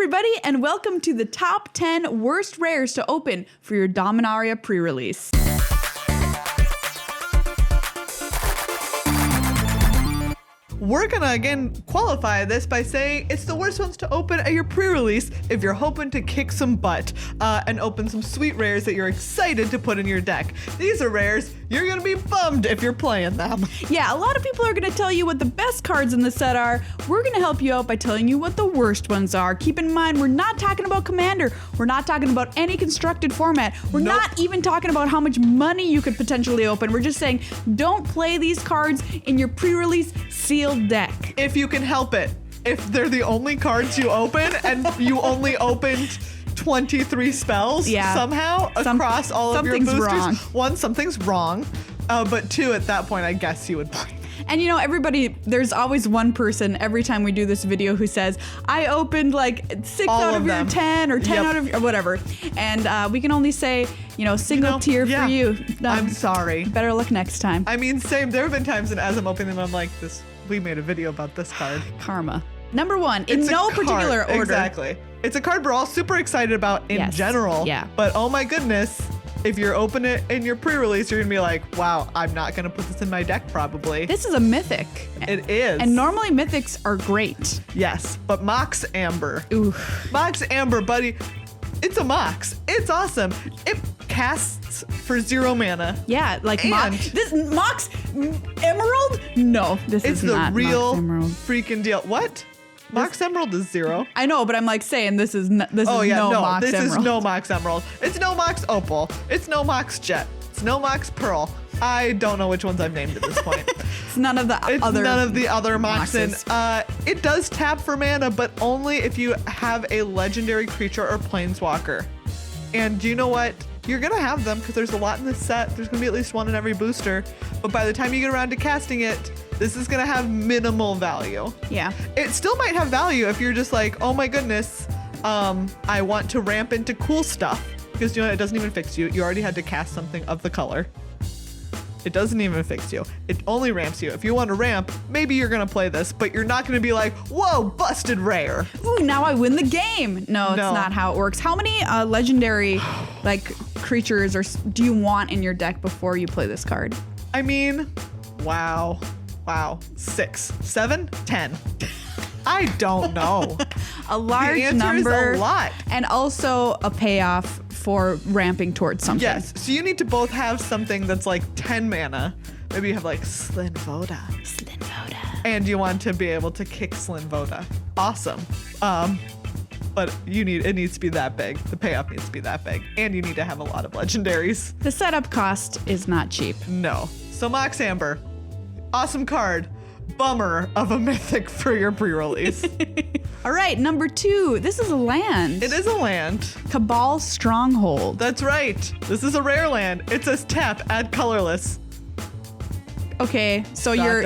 everybody, and welcome to the top 10 worst rares to open for your Dominaria pre-release. We're gonna again qualify this by saying it's the worst ones to open at your pre-release if you're hoping to kick some butt and open some sweet rares that you're excited to put in your deck. These are rares you're gonna be bummed if you're playing them. Yeah, a lot of people are gonna tell you what the best cards in the set are. We're gonna help you out by telling you what the worst ones are. Keep in mind, we're not talking about Commander. We're not talking about any constructed format. We're not even talking about how much money you could potentially open. We're just saying, don't play these cards in your pre-release sealed deck. If you can help it. If they're the only cards you open and you only opened 23 spells somehow across all of your boosters. Wrong. One, something's wrong. But two, at that point, I guess you would play. And you know, everybody, there's always one person every time we do this video who says, I opened like 6 all out of your them. 10 or 10 out of or whatever. And we can only say, you know, single tier for you. I'm sorry. Better luck next time. I mean, same. There have been times and as I'm opening them, I'm like, we made a video about this card. Karma. Number 1, in It's no a card. particular order. Exactly. It's a card we're all super excited about in general. Yeah. But oh my goodness, if you're opening it in your pre-release, you're gonna be like, wow, I'm not gonna put this in my deck probably. This is a mythic. It is. And normally mythics are great. Yes, but Mox Amber. Ooh. Mox Amber, buddy. It's a Mox. It's awesome. It casts for 0 mana. Yeah, like And this Mox Emerald? No, this It's is the not real Mox Emerald. freaking deal. What? Mox Emerald is 0. I know, but I'm like saying this is no Mox this Emerald. is no Mox Emerald. It's no Mox Opal. It's no Mox Jet. It's no Mox Pearl. I don't know which ones I've named at this point. It's none of the other Moxen. Moxes. It does tap for mana, but only if you have a legendary creature or planeswalker. And you know what? You're gonna have them because there's a lot in this set. There's gonna be at least one in every booster. But by the time you get around to casting it, this is gonna have minimal value. Yeah. It still might have value if you're just like, oh my goodness, I want to ramp into cool stuff. Because you know, it doesn't even fix you. You already had to cast something of the color. It doesn't even fix you. It only ramps you. If you want to ramp, maybe you're gonna play this, but you're not gonna be like, whoa, busted rare. Ooh, now I win the game. No, it's not how it works. How many legendary like creatures do you want in your deck before you play this card? I mean, wow. 6, 7, 10. I don't know. A large the answer number. Is a lot. And also a payoff for ramping towards something. Yes, so you need to both have something that's like 10 mana. Maybe you have like Slin Voda. And you want to be able to kick Slin Voda. Awesome. But it needs to be that big. The payoff needs to be that big. And you need to have a lot of legendaries. The setup cost is not cheap. No. So Mox Amber, awesome card. Bummer of a mythic for your pre-release. All right, number 2. This is a land. It is a land. Cabal Stronghold. That's right. This is a rare land. It says tap, add colorless. Okay, so You're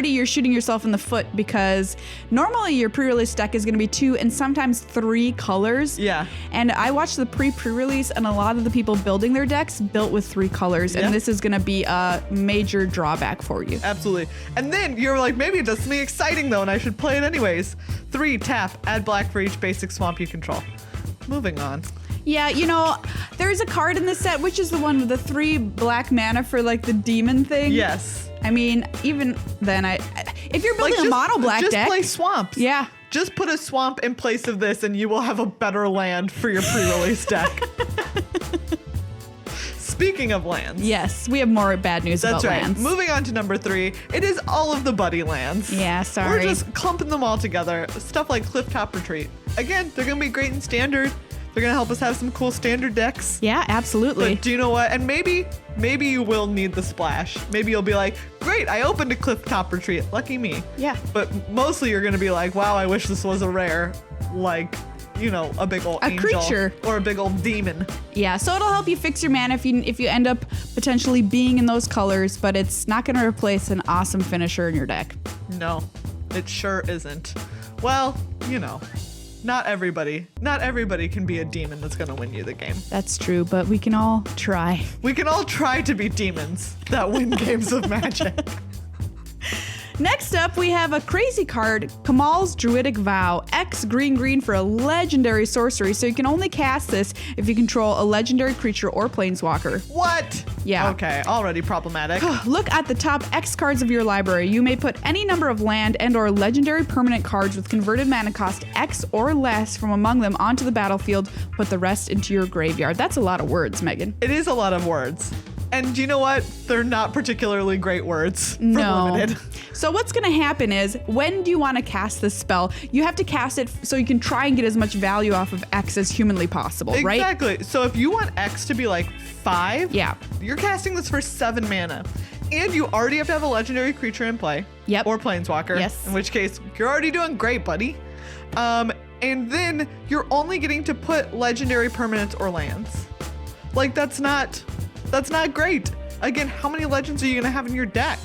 you're shooting yourself in the foot because normally your pre-release deck is going to be 2 and sometimes 3 colors. Yeah. And I watched the pre-release and a lot of the people building their decks built with 3 colors, and this is going to be a major drawback for you. Absolutely. And then you're like, maybe it does something exciting though, and I should play it anyways. 3, tap, add black for each basic swamp you control. Moving on. Yeah, you know, there's a card in this set, which is the one with the 3 black mana for like the demon thing. Yes. I mean, even then, if you're building a mono black deck, just play swamps. Yeah. Just put a swamp in place of this, and you will have a better land for your pre-release deck. Speaking of lands. Yes, we have more bad news about lands. Moving on to number 3, it is all of the buddy lands. Yeah, sorry. We're just clumping them all together. Stuff like Clifftop Retreat. Again, they're gonna be great in standard. They're gonna help us have some cool standard decks. Yeah, absolutely. But do you know what? And maybe you will need the splash. Maybe you'll be like, great, I opened a Clifftop Retreat. Lucky me. Yeah. But mostly you're gonna be like, wow, I wish this was a rare, like, you know, a big old angel creature or a big old demon. Yeah, so it'll help you fix your mana if you end up potentially being in those colors, but it's not gonna replace an awesome finisher in your deck. No, it sure isn't. Well, you know. Not everybody can be a demon that's gonna win you the game. That's true, but we can all try. We can all try to be demons that win games of Magic. Next up, we have a crazy card, Cabal's Druidic Vow. X green for a legendary sorcery, so you can only cast this if you control a legendary creature or planeswalker. What? Yeah. Okay, already problematic. Look at the top X cards of your library. You may put any number of land and or legendary permanent cards with converted mana cost X or less from among them onto the battlefield. Put the rest into your graveyard. That's a lot of words, Megan. It is a lot of words. And you know what? They're not particularly great words for No. limited. So what's going to happen is, when do you want to cast this spell? You have to cast it so you can try and get as much value off of X as humanly possible, right? Exactly. So if you want X to be like 5, Yeah. you're casting this for 7 mana. And you already have to have a legendary creature in play. Yep. Or planeswalker. Yes. In which case, you're already doing great, buddy. And then you're only getting to put legendary permanents or lands. Like, that's not great. Again, how many legends are you gonna have in your deck?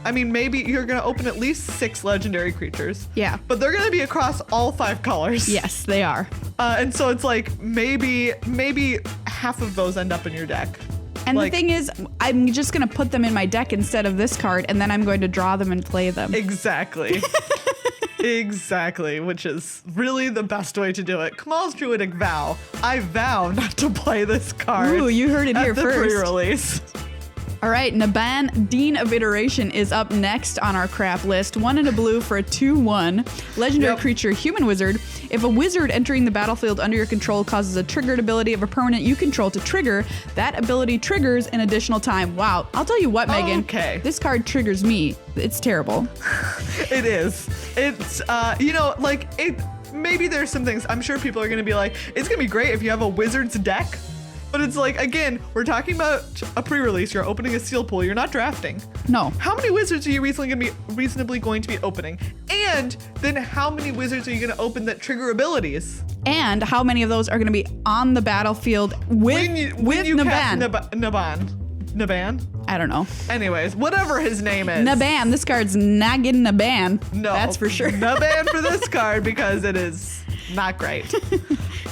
I mean, maybe you're gonna open at least 6 legendary creatures. Yeah. But they're gonna be across all 5 colors. Yes, they are. And so it's like maybe half of those end up in your deck. And Like- the thing is, I'm just going to put them in my deck instead of this card, and then I'm going to draw them and play them. Exactly. Exactly, which is really the best way to do it. Cabal's Druidic Vow. I vow not to play this card. Ooh, you heard it here at the first. pre-release. All right, Naban, Dean of Iteration, is up next on our craft list. 1 and a blue for a 2/1. Legendary Yep. creature, human wizard. If a wizard entering the battlefield under your control causes a triggered ability of a permanent you control to trigger, that ability triggers an additional time. Wow. I'll tell you what, Megan. Okay. This card triggers me. It's terrible. It is. It's, maybe there's some things, I'm sure people are going to be like, it's going to be great if you have a wizard's deck. But it's like, again, we're talking about a pre-release. You're opening a seal pool. You're not drafting. No. How many wizards are you reasonably going to be opening? And then how many wizards are you going to open that trigger abilities? And how many of those are going to be on the battlefield with cast Naban? Naban? I don't know. Anyways, whatever his name is. Naban. This card's nagging Naban. No. That's for sure. Naban for this card because it is not great.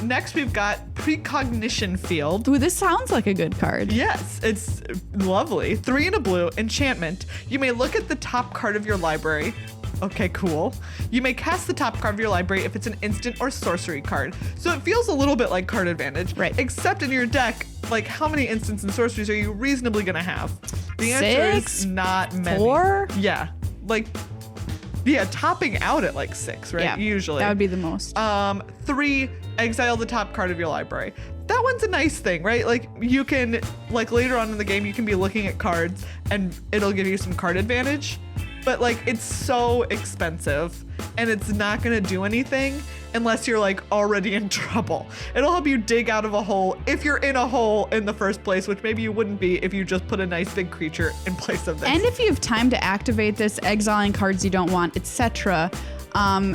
Next, we've got Precognition Field. Ooh, this sounds like a good card. Yes, it's lovely. 3 and a blue, enchantment. You may look at the top card of your library. Okay, cool. You may cast the top card of your library if it's an instant or sorcery card. So it feels a little bit like card advantage. Right. Except in your deck, like, how many instants and sorceries are you reasonably gonna have? The answer 6? is not many. 4? Yeah. Like, yeah, topping out at like 6, right? Yeah, Usually. that would be the most. 3, exile the top card of your library. That one's a nice thing, right? Like, you can, like, later on in the game, you can be looking at cards and it'll give you some card advantage. But, like, it's so expensive and it's not gonna do anything unless you're, like, already in trouble. It'll help you dig out of a hole if you're in a hole in the first place, which maybe you wouldn't be if you just put a nice big creature in place of this. And if you have time to activate this, exiling cards you don't want, etc.,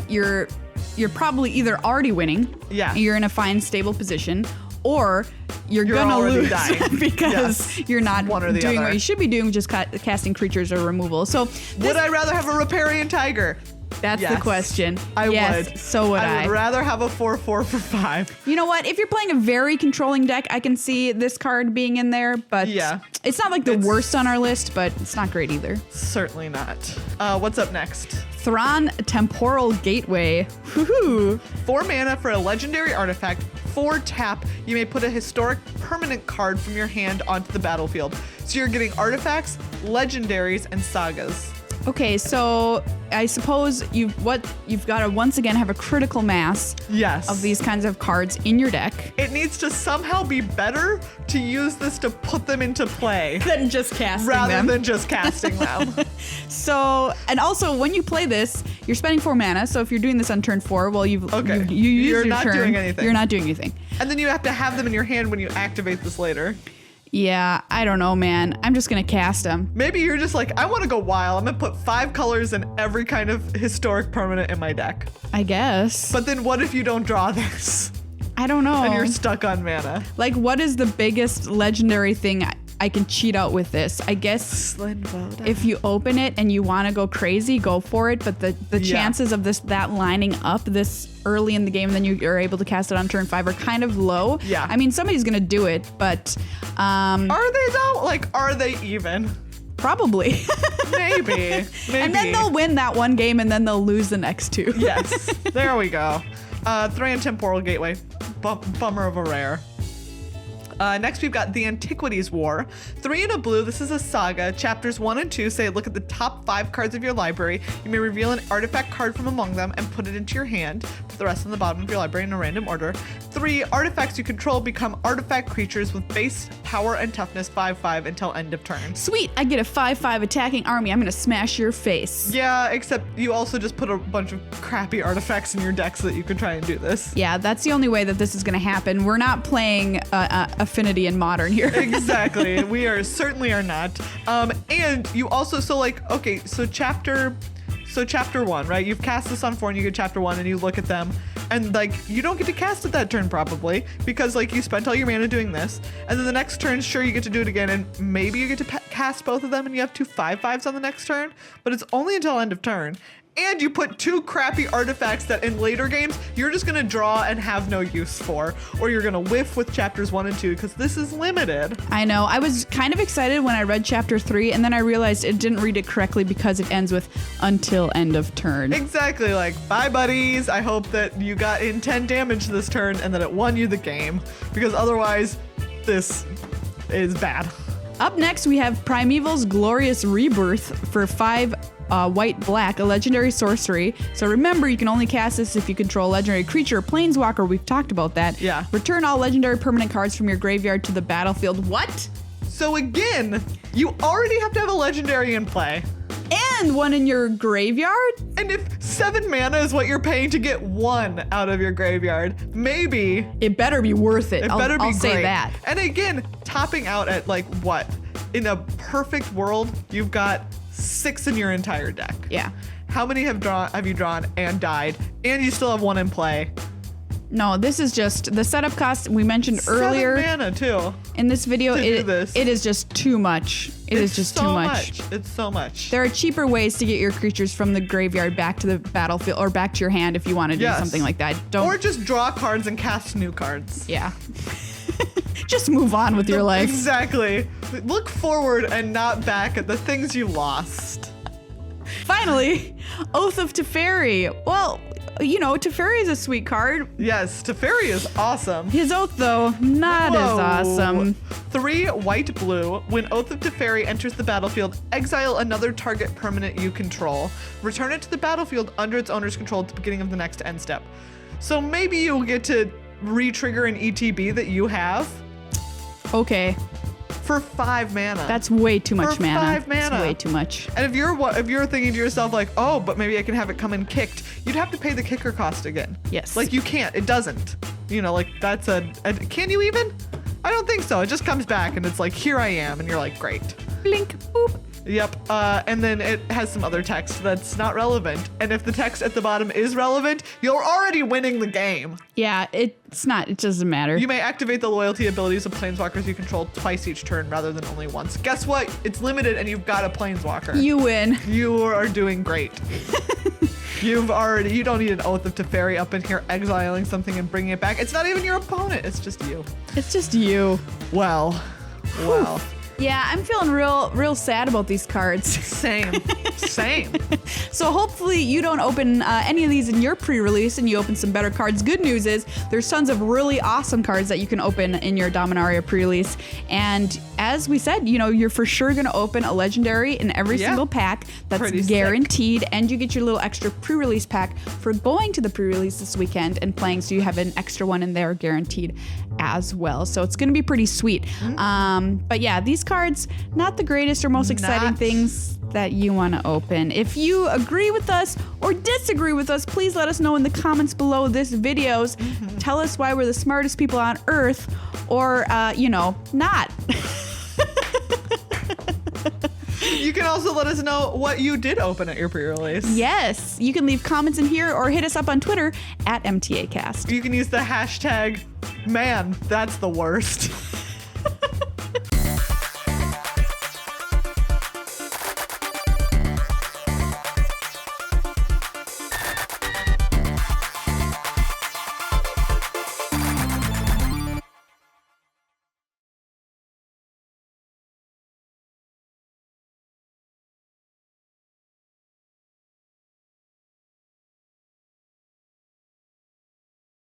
you're probably either already winning, Yeah. you're in a fine, stable position, or you're gonna already lose dying. because Yes. you're not One or the doing other. what you should be doing, just casting creatures or removal. So Would I rather have a Riparian Tiger? that's Yes. the question. I yes, would. So would I. would rather have a 4/4 for 5. You know what? If you're playing a very controlling deck, I can see this card being in there, but Yeah. it's not like the It's- worst on our list, but it's not great either. Certainly not. What's up next? Thrawn Temporal Gateway. Woohoo! 4 mana for a legendary artifact. 4 tap. You may put a historic permanent card from your hand onto the battlefield. So you're getting artifacts, legendaries, and sagas. Okay, so I suppose you've got to once again have a critical mass Yes. of these kinds of cards in your deck. It needs to somehow be better to use this to put them into play Than just casting rather them. than just casting them. So, and also when you play this, you're spending 4 mana. So if you're doing this on turn 4, well, you Okay. use You're your not turn. doing anything. You're not doing anything. And then you have to have them in your hand when you activate this later. Yeah, I don't know, man. I'm just gonna cast them. Maybe you're just like, I want to go wild. I'm going to put 5 colors and every kind of historic permanent in my deck. I guess. But then what if you don't draw this? I don't know. And you're stuck on mana. Like, what is the biggest legendary thing I can cheat out with this? I guess Slim Voda. if you open it and you want to go crazy, go for it. But the Yeah. chances of that lining up this early in the game, and then you're able to cast it on turn 5 are kind of low. Yeah. I mean, somebody's gonna do it, but Are they though? Like, are they even? probably. Maybe. And then they'll win that one game and then they'll lose the next two. Yes. There we go. Thran Temporal Gateway. Bummer of a rare. Next, we've got the Antiquities War. 3 and a blue. This is a saga. Chapters 1 and 2 say look at the top 5 cards of your library. You may reveal an artifact card from among them and put it into your hand. Put the rest on the bottom of your library in a random order. 3 artifacts you control become artifact creatures with base power and toughness 5/5 until end of turn. Sweet, I get a 5/5 attacking army. I'm gonna smash your face. Yeah, except you also just put a bunch of crappy artifacts in your deck so that you can try and do this. Yeah, that's the only way that this is gonna happen. We're not playing Affinity in Modern here. Exactly. We certainly are not. And you also, so chapter 1, right? You've cast this on 4 and you get chapter 1 and you look at them and you don't get to cast it that turn probably because you spent all your mana doing this. And then the next turn, sure, you get to do it again and maybe you get to cast both of them and you have 2 5/5s on the next turn, but it's only until end of turn. And you put 2 crappy artifacts that in later games, you're just gonna draw and have no use for, or you're gonna whiff with chapters 1 and 2 because this is limited. I know. I was kind of excited when I read chapter 3 and then I realized it didn't read it correctly because it ends with until end of turn. Exactly. Bye buddies. I hope that you got in 10 damage this turn and that it won you the game because otherwise this is bad. Up next, we have Primeval's Glorious Rebirth for 5 white-black, a legendary sorcery. So remember, you can only cast this if you control a legendary creature or planeswalker. We've talked about that. Yeah. Return all legendary permanent cards from your graveyard to the battlefield. What? So again, you already have to have a legendary in play. And one in your graveyard? And if 7 mana is what you're paying to get 1 out of your graveyard, maybe It better be worth it. it better be I'll great. say that. And again, topping out at what? In a perfect world, you've got 6 in your entire deck. Yeah. How many have you drawn and died? And you still have 1 in play. No, this is just the setup cost we mentioned earlier 7 mana too. in this video. to do this. It is just too much. It's just so too much. It's so much. There are cheaper ways to get your creatures from the graveyard back to the battlefield or back to your hand if you want to do Yes. something like that. Or just draw cards and cast new cards. Yeah. Just move on with your life. Exactly. Look forward and not back at the things you lost. Finally, Oath of Teferi. Well, Teferi is a sweet card. Yes, Teferi is awesome. His Oath, though, not as awesome. 3 white blue. When Oath of Teferi enters the battlefield, exile another target permanent you control. Return it to the battlefield under its owner's control at the beginning of the next end step. So maybe you'll get to re-trigger an ETB that you have. Okay. For 5 mana. That's way too much For mana. 5 mana. That's way too much. And if you're thinking to yourself oh, but maybe I can have it come in kicked, you'd have to pay the kicker cost again. Yes. You can't. It doesn't. That's can you even? I don't think so. It just comes back and it's here I am, and you're great. Blink, boop. Yep. And then it has some other text that's not relevant. And if the text at the bottom is relevant, you're already winning the game. Yeah, it's not. It doesn't matter. You may activate the loyalty abilities of planeswalkers you control twice each turn rather than only once. Guess what? It's limited and you've got a planeswalker. You win. You are doing great. You don't need an Oath of Teferi up in here exiling something and bringing it back. It's not even your opponent. It's just you. It's just you. Well. Yeah, I'm feeling real sad about these cards. Same. So hopefully you don't open any of these in your pre-release and you open some better cards. Good news is there's tons of really awesome cards that you can open in your Dominaria pre-release. And as we said, you're for sure going to open a legendary in every single pack. That's Pretty guaranteed. And you get your little extra pre-release pack for going to the pre-release this weekend and playing. So you have an extra one in there guaranteed as well. So it's going to be pretty sweet. But yeah, these cards, not the greatest or most exciting things that you want to open. If you agree with us or disagree with us, please let us know in the comments below this videos. Tell us why we're the smartest people on earth or, not. You can also let us know what you did open at your pre-release. Yes, you can leave comments in here or hit us up on Twitter at MTAcast. You can use the hashtag, man, that's the worst.